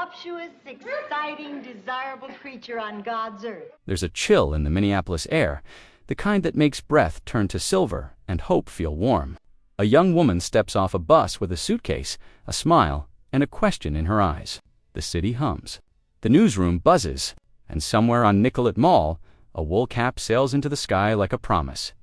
voluptuous, exciting, desirable creature on God's earth. There's a chill in the Minneapolis air, the kind that makes breath turn to silver and hope feel warm. A young woman steps off a bus with a suitcase, a smile, and a question in her eyes. The city hums. The newsroom buzzes, and somewhere on Nicollet Mall, a wool cap sails into the sky like a promise.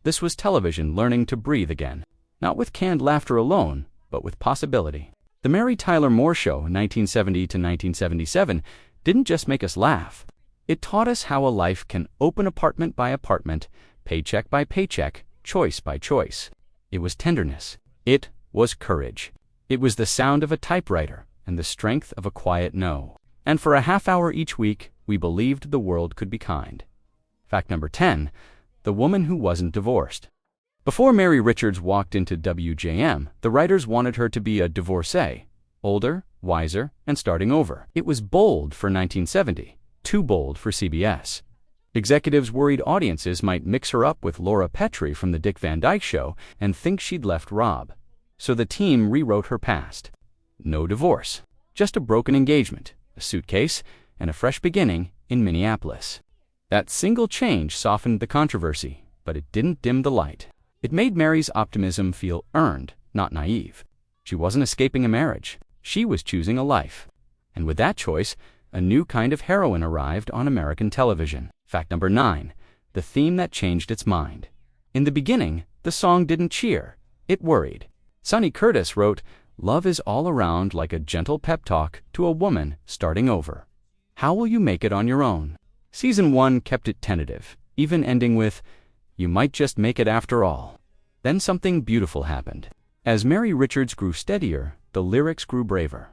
This was television learning to breathe again, not with canned laughter alone, but with possibility. The Mary Tyler Moore Show, 1970 to 1977, didn't just make us laugh. It taught us how a life can open apartment by apartment, paycheck by paycheck, choice by choice. It was tenderness. It was courage. It was the sound of a typewriter and the strength of a quiet no. And for a half hour each week, we believed the world could be kind. Fact number 10, the woman who wasn't divorced. Before Mary Richards walked into WJM, the writers wanted her to be a divorcée, older, wiser, and starting over. It was bold for 1970, too bold for CBS. Executives worried audiences might mix her up with Laura Petrie from The Dick Van Dyke Show and think she'd left Rob. So the team rewrote her past. No divorce, just a broken engagement, a suitcase, and a fresh beginning in Minneapolis. That single change softened the controversy, but it didn't dim the light. It made Mary's optimism feel earned, not naive. She wasn't escaping a marriage. She was choosing a life. And with that choice, a new kind of heroine arrived on American television. Fact number 9, the theme that changed its mind. In the beginning, the song didn't cheer. It worried. Sonny Curtis wrote, "Love is all around like a gentle pep talk to a woman starting over. How will you make it on your own?" Season 1 kept it tentative, even ending with, "You might just make it after all." Then something beautiful happened. As Mary Richards grew steadier, the lyrics grew braver.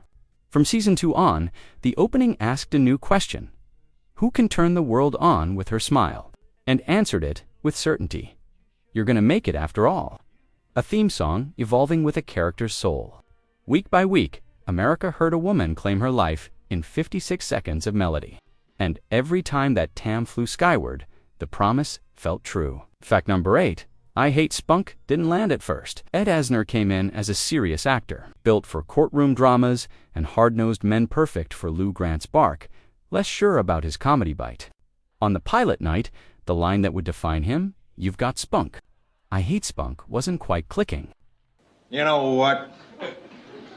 From Season 2 on, the opening asked a new question. Who can turn the world on with her smile? And answered it with certainty. You're gonna make it after all. A theme song evolving with a character's soul. Week by week, America heard a woman claim her life in 56 seconds of melody. And every time that Tam flew skyward, the promise felt true. Fact number 8, I Hate Spunk didn't land at first. Ed Asner came in as a serious actor, built for courtroom dramas and hard-nosed men perfect for Lou Grant's bark, less sure about his comedy bite. On the pilot night, the line that would define him, "You've got spunk." I Hate Spunk wasn't quite clicking. You know what?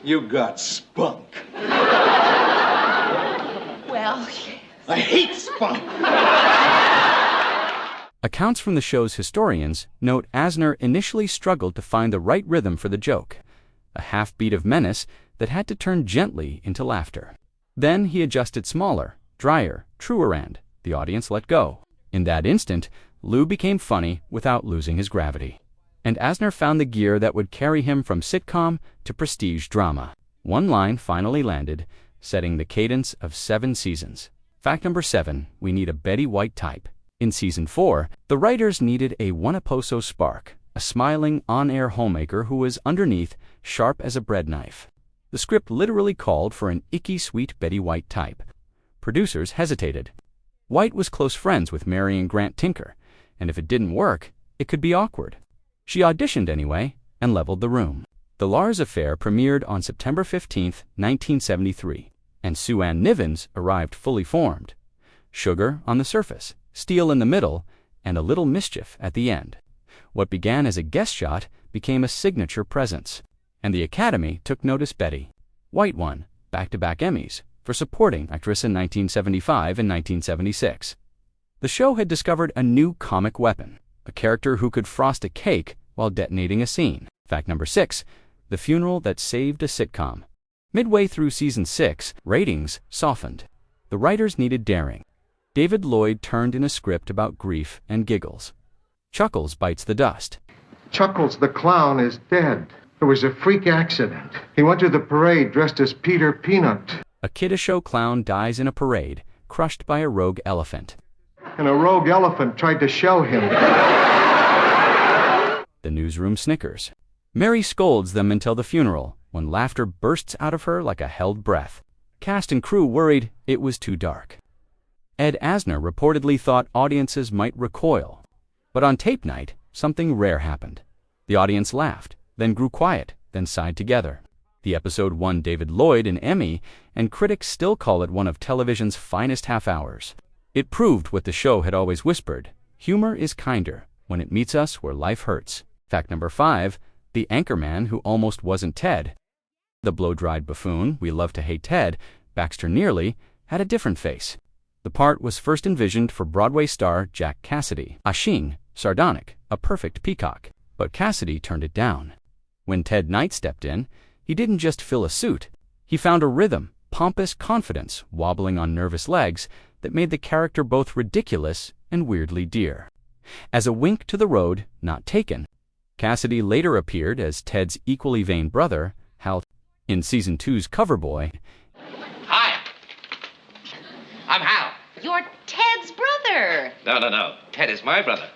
You got spunk. Well, I hate spunk. Accounts from the show's historians note Asner initially struggled to find the right rhythm for the joke, a half-beat of menace that had to turn gently into laughter. Then he adjusted smaller, drier, truer and the audience let go. In that instant, Lou became funny without losing his gravity. And Asner found the gear that would carry him from sitcom to prestige drama. One line finally landed, setting the cadence of 7 seasons. Fact number 7, we need a Betty White type. In Season 4, the writers needed a Wanaposo spark, a smiling on-air homemaker who was underneath sharp as a bread knife. The script literally called for an icky sweet Betty White type. Producers hesitated. White was close friends with Mary and Grant Tinker, and if it didn't work, it could be awkward. She auditioned anyway and leveled the room. The Lars Affair premiered on September 15, 1973, and Sue Ann Nivens arrived fully formed. Sugar on the surface, steel in the middle, and a little mischief at the end. What began as a guest shot became a signature presence, and the Academy took notice. Betty White won back-to-back Emmys for supporting actress in 1975 and 1976. The show had discovered a new comic weapon, a character who could frost a cake while detonating a scene. Fact number 6, the funeral that saved a sitcom. Midway through Season 6, ratings softened. The writers needed daring. David Lloyd turned in a script about grief and giggles. Chuckles Bites the Dust. Chuckles the clown is dead. It was a freak accident. He went to the parade dressed as Peter Peanut. A kiddish-show clown dies in a parade, crushed by a rogue elephant. And a rogue elephant tried to shell him. The newsroom snickers. Mary scolds them until the funeral, when laughter bursts out of her like a held breath. Cast and crew worried it was too dark. Ed Asner reportedly thought audiences might recoil. But on tape night, something rare happened. The audience laughed, then grew quiet, then sighed together. The episode won David Lloyd an Emmy, and critics still call it one of television's finest half-hours. It proved what the show had always whispered: humor is kinder when it meets us where life hurts. Fact number 5, the anchorman who almost wasn't Ted. The blow-dried buffoon we love to hate Ted, Baxter nearly, had a different face. The part was first envisioned for Broadway star Jack Cassidy, Ashing, sardonic, a perfect peacock. But Cassidy turned it down. When Ted Knight stepped in, he didn't just fill a suit. He found a rhythm, pompous confidence wobbling on nervous legs that made the character both ridiculous and weirdly dear. As a wink to the road not taken, Cassidy later appeared as Ted's equally vain brother, Hal, in Season 2's Cover Boy. Hi, I'm Hal. You're Ted's brother. No. Ted is my brother.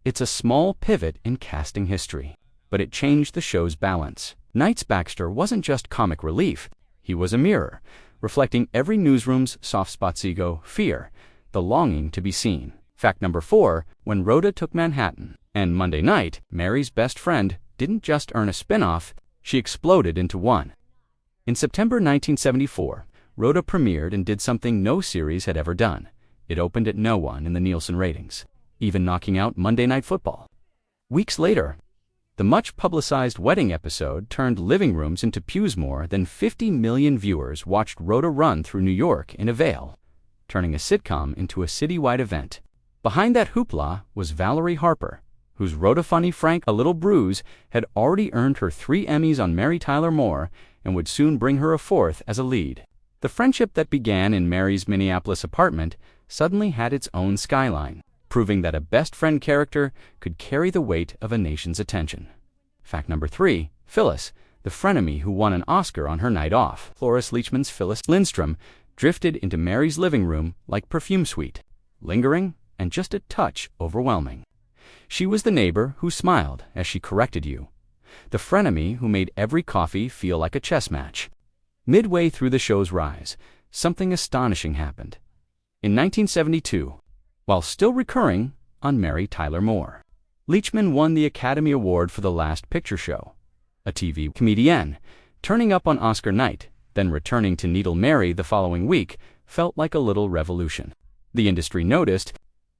It's a small pivot in casting history, but it changed the show's balance. Knight's Baxter wasn't just comic relief. He was a mirror, reflecting every newsroom's soft spot's ego, fear, the longing to be seen. Fact number 4, when Rhoda took Manhattan, and Monday Night, Mary's best friend, didn't just earn a spin-off, she exploded into one. In September 1974, Rhoda premiered and did something no series had ever done. It opened at no one in the Nielsen ratings, even knocking out Monday Night Football. Weeks later, the much-publicized wedding episode turned living rooms into pews. More than 50 million viewers watched Rhoda run through New York in a veil, turning a sitcom into a citywide event. Behind that hoopla was Valerie Harper, whose Rhoda Funny Frank A Little Bruise had already earned her 3 Emmys on Mary Tyler Moore and would soon bring her a 4th as a lead. The friendship that began in Mary's Minneapolis apartment suddenly had its own skyline, proving that a best friend character could carry the weight of a nation's attention. Fact number 3, Phyllis, the frenemy who won an Oscar on her night off. Cloris Leachman's Phyllis Lindstrom drifted into Mary's living room like perfume sweet, lingering and just a touch overwhelming. She was the neighbor who smiled as she corrected you, the frenemy who made every coffee feel like a chess match. Midway through the show's rise, something astonishing happened. In 1972, while still recurring on Mary Tyler Moore, Leachman won the Academy Award for The Last Picture Show. A TV comedienne, turning up on Oscar night, then returning to Needle Mary the following week, felt like a little revolution. The industry noticed.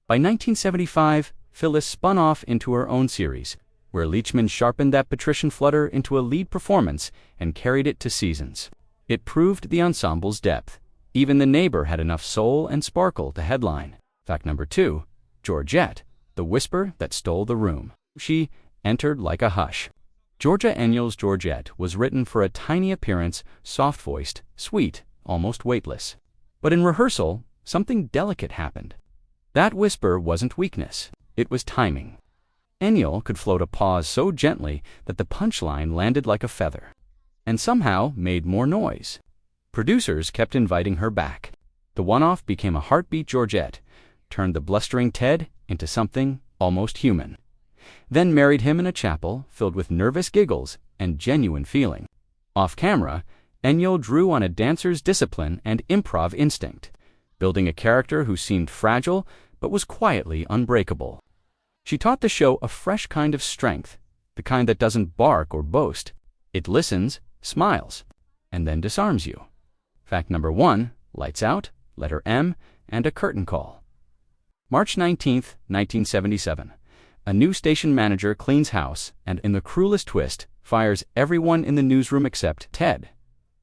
By 1975, Phyllis spun off into her own series, where Leachman sharpened that patrician flutter into a lead performance and carried it to seasons. It proved the ensemble's depth. Even the neighbor had enough soul and sparkle to headline. Fact number 2, Georgette, the whisper that stole the room. She entered like a hush. Georgia Ennial's Georgette was written for a tiny appearance, soft-voiced, sweet, almost weightless. But in rehearsal, something delicate happened. That whisper wasn't weakness, it was timing. Ennial could float a pause so gently that the punchline landed like a feather, and somehow made more noise. Producers kept inviting her back. The one-off became a heartbeat Georgette, turned the blustering Ted into something almost human, then married him in a chapel filled with nervous giggles and genuine feeling. Off-camera, Ennial drew on a dancer's discipline and improv instinct, building a character who seemed fragile but was quietly unbreakable. She taught the show a fresh kind of strength, the kind that doesn't bark or boast. It listens, smiles, and then disarms you. Fact number 1, lights out, letter M, and a curtain call. March 19, 1977. A new station manager cleans house and, in the cruelest twist, fires everyone in the newsroom except Ted.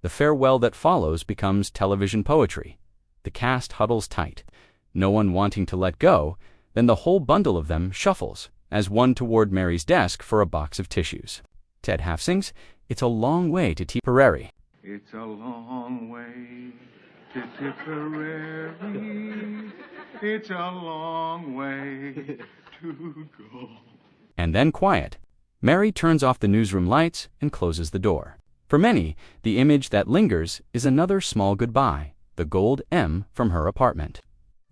The farewell that follows becomes television poetry. The cast huddles tight, no one wanting to let go, then the whole bundle of them shuffles, as one toward Mary's desk for a box of tissues. Ted half sings, "It's a long way to Tipperary." It's a long way to Tipperary. It's a long way to go. And then quiet. Mary turns off the newsroom lights and closes the door. For many, the image that lingers is another small goodbye, the gold M from her apartment.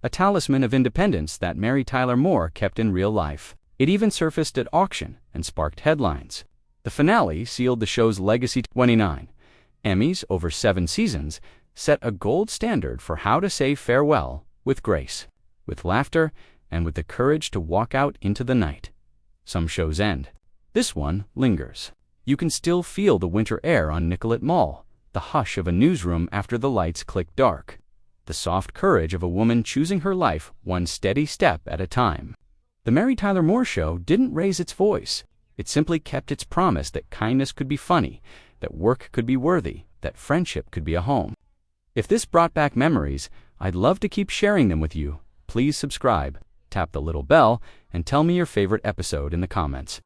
A talisman of independence that Mary Tyler Moore kept in real life. It even surfaced at auction and sparked headlines. The finale sealed the show's legacy. 29 Emmys over 7 seasons set a gold standard for how to say farewell with grace, with laughter, and with the courage to walk out into the night. Some shows end. This one lingers. You can still feel the winter air on Nicollet Mall, the hush of a newsroom after the lights click dark, the soft courage of a woman choosing her life one steady step at a time. The Mary Tyler Moore Show didn't raise its voice. It simply kept its promise that kindness could be funny, that work could be worthy, that friendship could be a home. If this brought back memories, I'd love to keep sharing them with you. Please subscribe, tap the little bell, and tell me your favorite episode in the comments.